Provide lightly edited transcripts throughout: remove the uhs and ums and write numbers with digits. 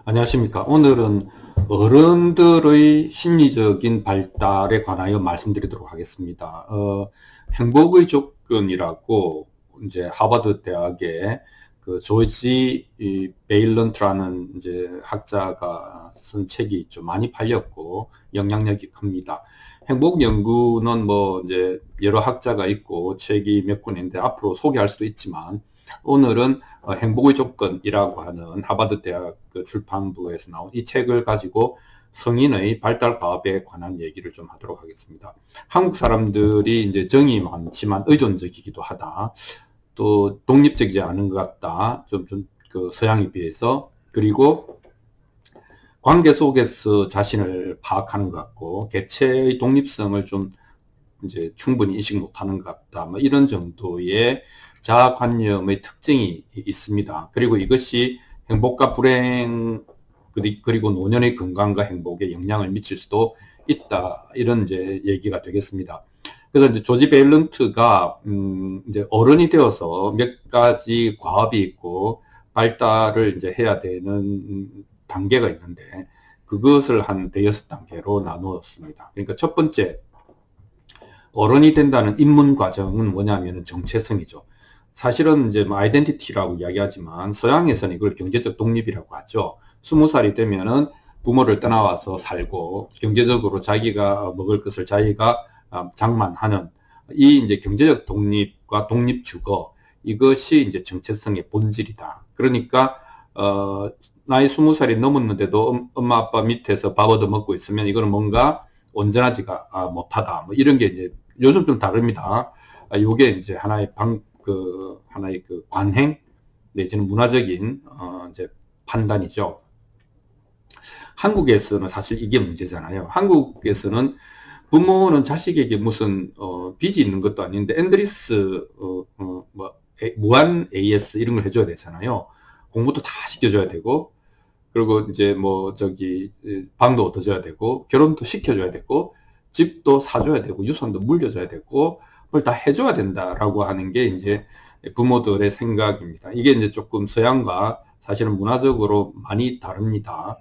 안녕하십니까. 오늘은 어른들의 심리적인 발달에 관하여 말씀드리도록 하겠습니다. 행복의 조건이라고 이제 하버드 대학의 그 조지 베일런트라는 이제 학자가 쓴 책이 좀 많이 팔렸고 영향력이 큽니다. 행복 연구는 뭐 이제 여러 학자가 있고 책이 몇 권인데 앞으로 소개할 수도 있지만 오늘은 행복의 조건이라고 하는 하버드 대학 그 출판부에서 나온 이 책을 가지고 성인의 발달 과업에 관한 얘기를 좀 하도록 하겠습니다. 한국 사람들이 이제 정이 많지만 의존적이기도 하다. 또 독립적이지 않은 것 같다. 그 서양에 비해서. 그리고 관계 속에서 자신을 파악하는 것 같고 개체의 독립성을 좀 이제 충분히 인식 못하는 것 같다. 뭐 이런 정도의 자아관념의 특징이 있습니다. 그리고 이것이 행복과 불행 그리고 노년의 건강과 행복에 영향을 미칠 수도 있다. 이런 이제 얘기가 되겠습니다. 그래서 이제 조지 베일런트가 이제 어른이 되어서 몇 가지 과업이 있고 발달을 이제 해야 되는 단계가 있는데 그것을 한 대여섯 단계로 나누었습니다. 그러니까 첫 번째 어른이 된다는 입문 과정은 뭐냐면 정체성이죠. 사실은 이제 뭐 아이덴티티라고 이야기하지만 서양에서는 이걸 경제적 독립이라고 하죠. 20살이 되면은 부모를 떠나와서 살고 경제적으로 자기가 먹을 것을 자기가 장만하는 이 이제 경제적 독립과 독립주거 이것이 이제 정체성의 본질이다. 그러니까 나이 20살이 넘었는데도 엄마 아빠 밑에서 밥 얻어 먹고 있으면 이거는 뭔가 온전하지가 못하다. 뭐 이런 게 이제 요즘 좀 다릅니다. 요게 이제 하나의 그 관행 내지는 문화적인 이제 판단이죠. 한국에서는 사실 이게 문제잖아요. 한국에서는 부모는 자식에게 무슨 빚이 있는 것도 아닌데 엔드리스 무한 AS 이런 걸 해줘야 되잖아요. 공부도 다 시켜줘야 되고 그리고 이제 뭐 저기 방도 얻어줘야 되고 결혼도 시켜줘야 되고 집도 사줘야 되고 유산도 물려줘야 되고 그걸 다 해줘야 된다라고 하는 게 이제 부모들의 생각입니다. 이게 이제 조금 서양과 사실은 문화적으로 많이 다릅니다.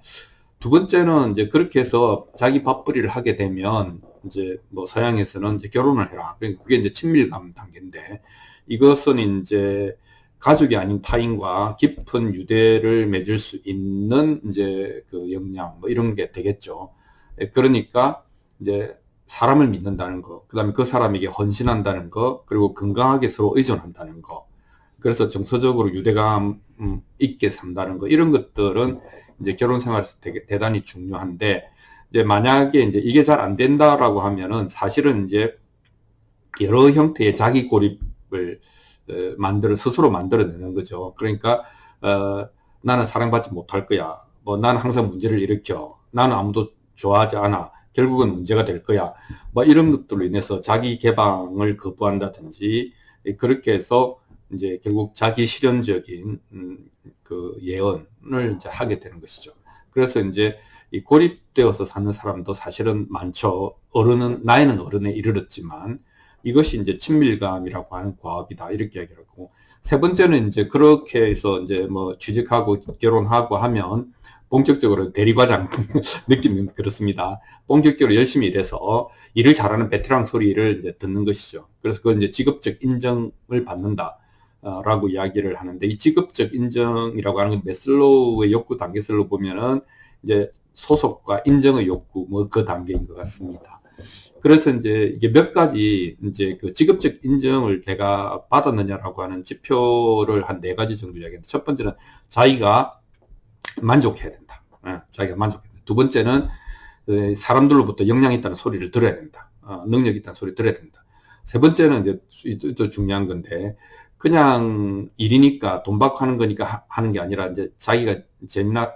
두 번째는 이제 그렇게 해서 자기 밥벌이를 하게 되면 이제 뭐 서양에서는 이제 결혼을 해라. 그게 이제 친밀감 단계인데 이것은 이제 가족이 아닌 타인과 깊은 유대를 맺을 수 있는 이제 그 역량 뭐 이런 게 되겠죠. 그러니까 이제 사람을 믿는다는 거, 그다음에 그 사람에게 헌신한다는 거, 그리고 건강하게 서로 의존한다는 거. 그래서 정서적으로 유대감 있게 산다는 거 이런 것들은 이제 결혼 생활에서 되게 대단히 중요한데 이제 만약에 이제 이게 잘 안 된다라고 하면은 사실은 이제 여러 형태의 자기 고립을 스스로 만들어내는 거죠. 그러니까 나는 사랑받지 못할 거야. 뭐 나는 항상 문제를 일으켜. 나는 아무도 좋아하지 않아. 결국은 문제가 될 거야. 뭐 이런 것들로 인해서 자기 개방을 거부한다든지 그렇게 해서 이제 결국 자기 실현적인 그 예언을 이제 하게 되는 것이죠. 그래서 이제 이 고립되어서 사는 사람도 사실은 많죠. 나이는 어른에 이르렀지만 이것이 이제 친밀감이라고 하는 과업이다. 이렇게 얘기를 하고. 세 번째는 이제 그렇게 해서 이제 뭐 취직하고 결혼하고 하면 본격적으로 대리과장 느낌은 그렇습니다. 본격적으로 열심히 일해서 일을 잘하는 베테랑 소리를 이제 듣는 것이죠. 그래서 그건 이제 직업적 인정을 받는다. 라고 이야기를 하는데 이 직업적 인정이라고 하는 건 메슬로우의 욕구 단계설로 보면은 이제 소속과 인정의 욕구 뭐 그 단계인 것 같습니다. 그래서 이제 이게 몇 가지 이제 그 직업적 인정을 내가 받았느냐라고 하는 지표를 한 네 가지 정도 이야기했는데 첫 번째는 자기가 만족해야 된다. 자기가 만족해야 된다. 두 번째는 사람들로부터 역량이 있다는 소리를 들어야 된다. 능력이 있다는 소리를 들어야 된다. 세 번째는 이제 또 중요한 건데 그냥 일이니까 돈 받고 하는 거니까 하는 게 아니라 이제 자기가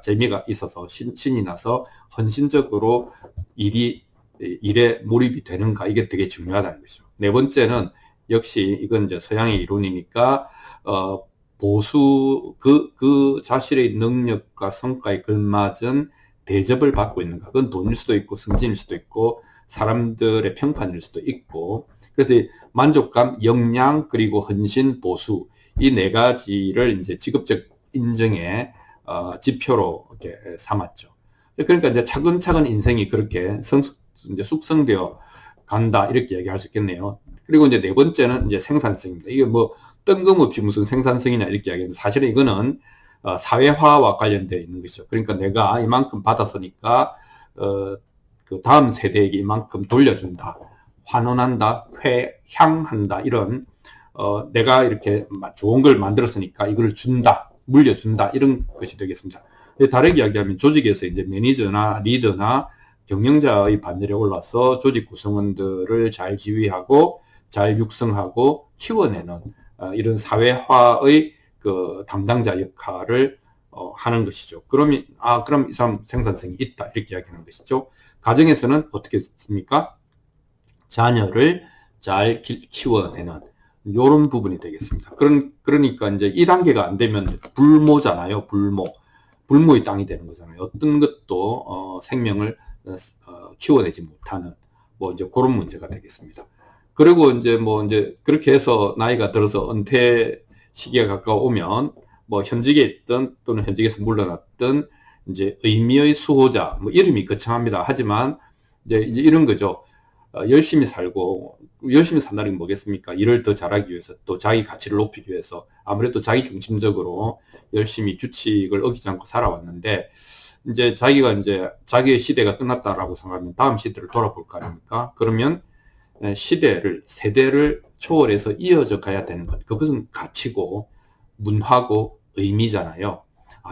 재미가 있어서 신이 나서 헌신적으로 일에 몰입이 되는가 이게 되게 중요하다는 거죠. 네 번째는 역시 이건 이제 서양의 이론이니까 그 자신의 능력과 성과에 걸맞은 대접을 받고 있는가. 그건 돈일 수도 있고 승진일 수도 있고 사람들의 평판일 수도 있고 그래서 만족감, 역량 그리고 헌신, 보수 이 네 가지를 이제 직업적 인정에 지표로 이렇게 삼았죠. 그러니까 이제 차근차근 인생이 그렇게 이제 숙성되어 간다 이렇게 얘기할 수 있겠네요. 그리고 이제 네 번째는 이제 생산성입니다. 이게 뭐 뜬금없이 무슨 생산성이냐 이렇게 이야기하는데 사실은 이거는 사회화와 관련되어 있는 것이죠. 그러니까 내가 이만큼 받았으니까 그 다음 세대에게 이만큼 돌려준다, 환원한다, 회향한다 이런 내가 이렇게 좋은 걸 만들었으니까 이걸 준다, 물려준다 이런 것이 되겠습니다. 다르게 이야기하면 조직에서 이제 매니저나 리더나 경영자의 반열에 올라서 조직 구성원들을 잘 지휘하고 잘 육성하고 키워내는 이런 사회화의 그 담당자 역할을 하는 것이죠. 그럼 이 사람 생산성이 있다 이렇게 이야기하는 것이죠. 가정에서는 어떻게 했습니까? 자녀를 잘 키워내는 이런 부분이 되겠습니다. 그러니까 이제 2단계가 안 되면 불모잖아요. 불모의 땅이 되는 거잖아요. 어떤 것도 생명을 키워내지 못하는 뭐 이제 그런 문제가 되겠습니다. 그리고 이제 뭐 이제 그렇게 해서 나이가 들어서 은퇴 시기가 가까우면 뭐 현직에 있든 또는 현직에서 물러났든 이제 의미의 수호자 뭐 이름이 거창합니다. 하지만 이제 이런 거죠. 열심히 살고 열심히 산다는 게 뭐겠습니까? 일을 더 잘하기 위해서 또 자기 가치를 높이기 위해서 아무래도 자기 중심적으로 열심히 규칙을 어기지 않고 살아왔는데 이제 자기가 이제 자기의 시대가 끝났다라고 생각하면 다음 시대를 돌아볼 거 아닙니까? 그러면 세대를 초월해서 이어져 가야 되는 것. 그것은 가치고 문화고 의미잖아요.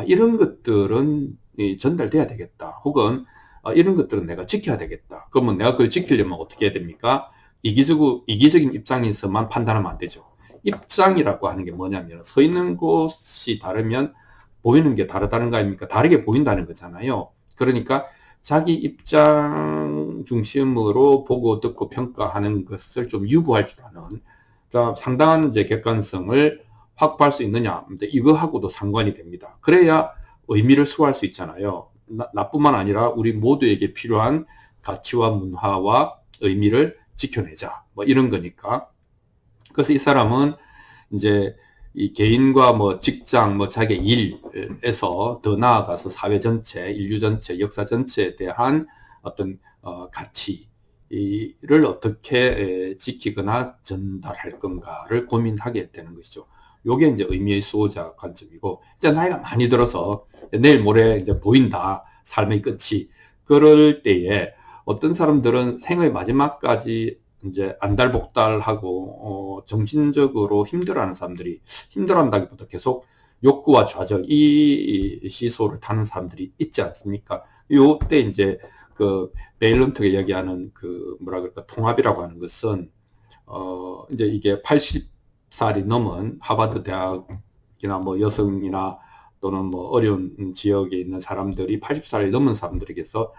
이런 것들은 전달돼야 되겠다. 혹은 이런 것들은 내가 지켜야 되겠다. 그러면 내가 그걸 지키려면 어떻게 해야 됩니까? 이기적인 입장에서만 판단하면 안 되죠. 입장이라고 하는 게 뭐냐면 서 있는 곳이 다르면 보이는 게 다르다는 거 아닙니까? 다르게 보인다는 거잖아요. 그러니까 자기 입장 중심으로 보고 듣고 평가하는 것을 좀 유보할 줄 아는 상당한 이제 객관성을 확보할 수 있느냐. 근데 이거하고도 상관이 됩니다. 그래야 의미를 수호할 수 있잖아요. 나뿐만 아니라 우리 모두에게 필요한 가치와 문화와 의미를 지켜내자. 뭐 이런 거니까. 그래서 이 사람은 이제 이 개인과 뭐 직장, 뭐 자기 일에서 더 나아가서 사회 전체, 인류 전체, 역사 전체에 대한 어떤 가치를 어떻게 지키거나 전달할 건가를 고민하게 되는 것이죠. 요게 이제 의미의 수호자 관점이고, 이제 나이가 많이 들어서 내일 모레 이제 보인다, 삶의 끝이. 그럴 때에 어떤 사람들은 생의 마지막까지 이제 안달복달하고 정신적으로 힘들어하는 사람들이, 힘들어한다기보다 계속 욕구와 좌절 이 시소를 타는 사람들이 있지 않습니까? 요때 이제 그 베일런트가 이야기하는 그 뭐라 그럴까 통합이라고 하는 것은 이제 이게 80살이 넘은 하버드 대학이나 뭐 여성이나 또는 뭐 어려운 지역에 있는 사람들이 80살이 넘은 사람들에게서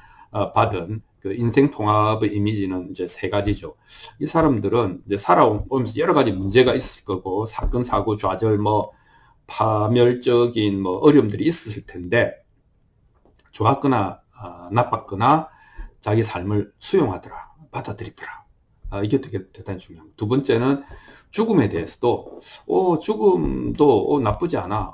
받은 그 인생 통합의 이미지는 이제 세 가지죠. 이 사람들은 이제 살아오면서 여러 가지 문제가 있을 거고, 사건, 사고, 좌절, 뭐, 파멸적인 뭐 어려움들이 있었을 텐데, 좋았거나, 나빴거나, 자기 삶을 수용하더라, 받아들이더라. 이게 되게 대단히 중요합니다. 두 번째는 죽음에 대해서도, 죽음도 나쁘지 않아.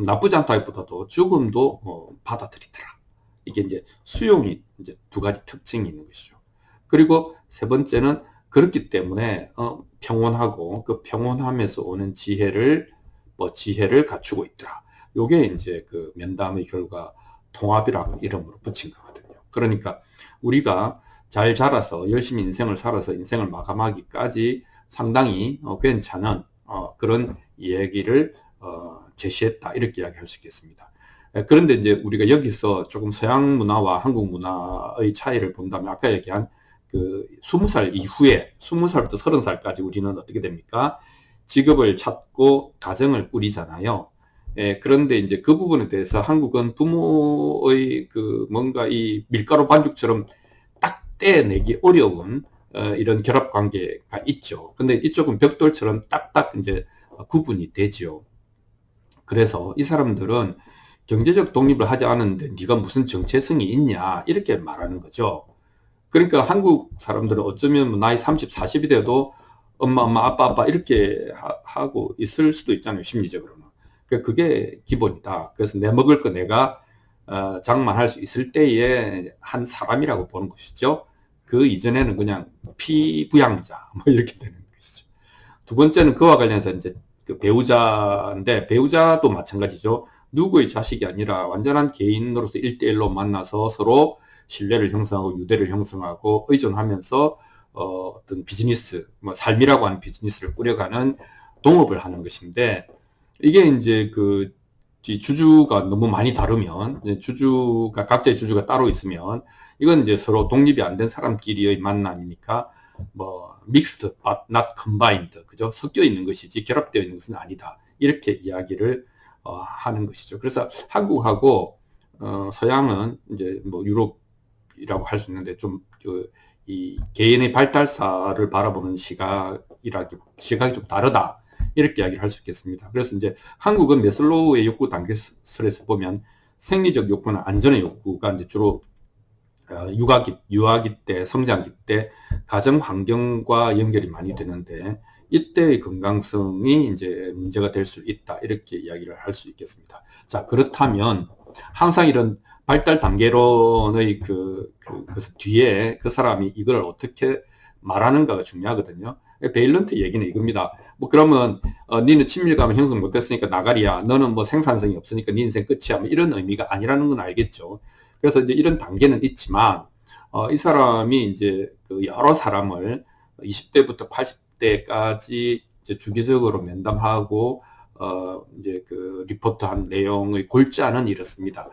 나쁘지 않다기보다도 죽음도 받아들이더라. 이게 이제 수용이 이제 두 가지 특징이 있는 것이죠. 그리고 세 번째는 그렇기 때문에 평온하고 그 평온함에서 오는 지혜를 갖추고 있더라. 요게 이제 그 면담의 결과 통합이라고 이름으로 붙인 거거든요. 그러니까 우리가 잘 자라서 열심히 인생을 살아서 인생을 마감하기까지 상당히 괜찮은 그런 얘기를 제시했다 이렇게 이야기할 수 있겠습니다. 그런데 이제 우리가 여기서 조금 서양 문화와 한국 문화의 차이를 본다면 아까 얘기한 그 20살 이후에 20살부터 30살까지 우리는 어떻게 됩니까? 직업을 찾고 가정을 꾸리잖아요. 그런데 이제 그 부분에 대해서 한국은 부모의 그 뭔가 이 밀가루 반죽처럼 딱 떼내기 어려운 이런 결합 관계가 있죠. 근데 이쪽은 벽돌처럼 딱딱 이제 구분이 되죠. 그래서 이 사람들은 경제적 독립을 하지 않았는데 네가 무슨 정체성이 있냐 이렇게 말하는 거죠. 그러니까 한국 사람들은 어쩌면 나이 30, 40이 돼도 엄마, 아빠 이렇게 하고 있을 수도 있잖아요. 심리적으로는. 그게 기본이다. 그래서 내 먹을 거 내가 장만할 수 있을 때에 한 사람이라고 보는 것이죠. 그 이전에는 그냥 피부양자 뭐 이렇게 되는 것이죠. 두 번째는 그와 관련해서 이제 그 배우자인데, 배우자도 마찬가지죠. 누구의 자식이 아니라 완전한 개인으로서 1대1로 만나서 서로 신뢰를 형성하고 유대를 형성하고 의존하면서 어떤 비즈니스, 뭐 삶이라고 하는 비즈니스를 꾸려가는 동업을 하는 것인데, 이게 이제 그 주주가 너무 많이 다르면, 주주가 각자의 주주가 따로 있으면 이건 이제 서로 독립이 안 된 사람끼리의 만남이니까 뭐 mixed but not combined, 그죠? 섞여 있는 것이지 결합되어 있는 것은 아니다, 이렇게 이야기를 하는 것이죠. 그래서 한국하고 서양은 이제 뭐 유럽이라고 할 수 있는데, 좀 이 개인의 발달사를 바라보는 시각이 좀 다르다, 이렇게 이야기를 할 수 있겠습니다. 그래서 이제 한국은 매슬로우의 욕구 단계설에서 보면 생리적 욕구나 안전의 욕구가 이제 주로 유아기 때, 성장기 때 가정 환경과 연결이 많이 되는데, 이때의 건강성이 이제 문제가 될 수 있다, 이렇게 이야기를 할 수 있겠습니다. 자, 그렇다면 항상 이런 발달 단계론의 그 뒤에 그 사람이 이걸 어떻게 말하는가가 중요하거든요. 베일런트 얘기는 이겁니다. 뭐 그러면 니는 친밀감을 형성 못했으니까 나가리야, 너는 뭐 생산성이 없으니까 네 인생 끝이야, 뭐 이런 의미가 아니라는 건 알겠죠. 그래서 이제 이런 단계는 있지만 이 사람이 이제 그 여러 사람을 20대부터 80대까지 이제 주기적으로 면담하고 이제 그 리포트한 내용의 골자는 이렇습니다.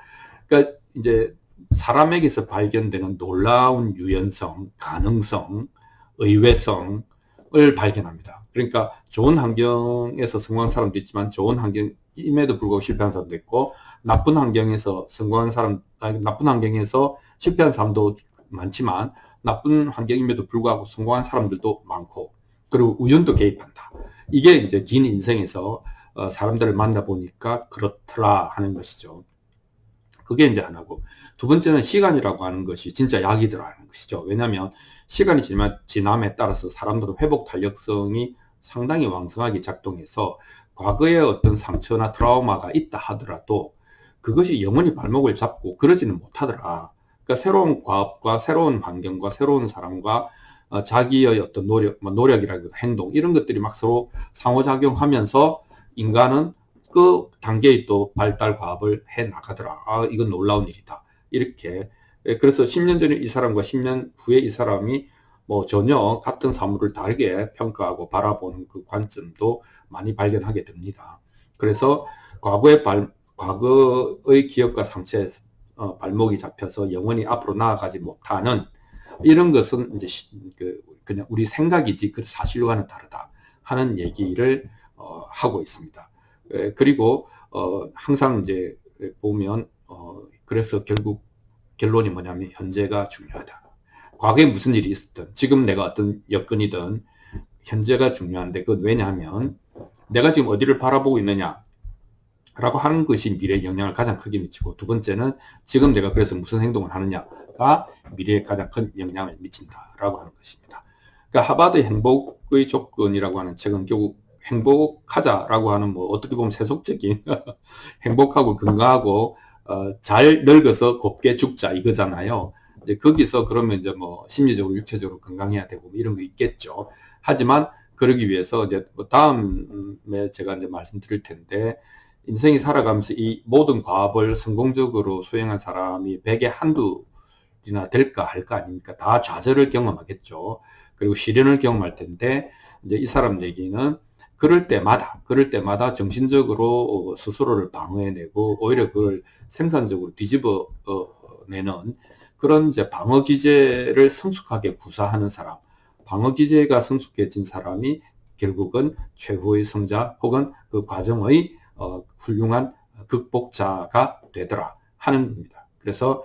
그러니까 이제 사람에게서 발견되는 놀라운 유연성, 가능성, 의외성을 발견합니다. 그러니까 좋은 환경에서 성공한 사람도 있지만 좋은 환경임에도 불구하고 실패한 사람도 있고, 나쁜 환경에서 성공한 사람, 나쁜 환경에서 실패한 사람도 많지만 나쁜 환경임에도 불구하고 성공한 사람들도 많고, 그리고 우연도 개입한다. 이게 이제 긴 인생에서 사람들을 만나보니까 그렇더라 하는 것이죠. 그게 이제 하나고, 두 번째는 시간이라고 하는 것이 진짜 약이더라는 것이죠. 왜냐하면 시간이 지남에 따라서 사람들은 회복 탄력성이 상당히 왕성하게 작동해서 과거에 어떤 상처나 트라우마가 있다 하더라도 그것이 영원히 발목을 잡고 그러지는 못하더라. 그러니까 새로운 과업과 새로운 환경과 새로운 사람과 자기의 어떤 노력이라기보다 행동, 이런 것들이 막 서로 상호작용하면서 인간은 그 단계의 또 발달 과업을 해 나가더라. 이건 놀라운 일이다, 이렇게. 그래서 10년 전에 이 사람과 10년 후에 이 사람이 뭐 전혀 같은 사물을 다르게 평가하고 바라보는 그 관점도 많이 발견하게 됩니다. 그래서 과거의 기억과 상처에 발목이 잡혀서 영원히 앞으로 나아가지 못하는 이런 것은 이제 그냥 우리 생각이지 그 사실과는 다르다 하는 얘기를 하고 있습니다. 그리고 항상 이제 보면 그래서 결국 결론이 뭐냐면 현재가 중요하다. 과거에 무슨 일이 있었든 지금 내가 어떤 여건이든 현재가 중요한데, 그건 왜냐하면 내가 지금 어디를 바라보고 있느냐 라고 하는 것이 미래에 영향을 가장 크게 미치고, 두 번째는 지금 내가 그래서 무슨 행동을 하느냐가 미래에 가장 큰 영향을 미친다라고 하는 것입니다. 그러니까 하버드 행복의 조건이라고 하는 책은 결국 행복하자라고 하는, 뭐 어떻게 보면 세속적인 행복하고 건강하고 잘 늙어서 곱게 죽자 이거잖아요. 이제 거기서 그러면 이제 뭐 심리적으로 육체적으로 건강해야 되고 이런 거 있겠죠. 하지만 그러기 위해서 이제 다음에 제가 이제 말씀드릴 텐데, 인생이 살아가면서 이 모든 과업을 성공적으로 수행한 사람이 100에 한둘이나 될까 할까 아닙니까? 다 좌절을 경험하겠죠. 그리고 시련을 경험할 텐데, 이제 이 사람 얘기는 그럴 때마다 정신적으로 스스로를 방어해내고 오히려 그걸 생산적으로 뒤집어내는 그런 이제 방어 기제를 성숙하게 구사하는 사람, 방어 기제가 성숙해진 사람이 결국은 최후의 성자 혹은 그 과정의 훌륭한 극복자가 되더라 하는 겁니다. 그래서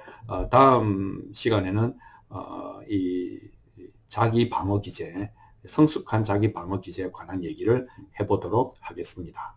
다음 시간에는 이 자기 방어 기제, 성숙한 자기 방어 기제에 관한 얘기를 해보도록 하겠습니다.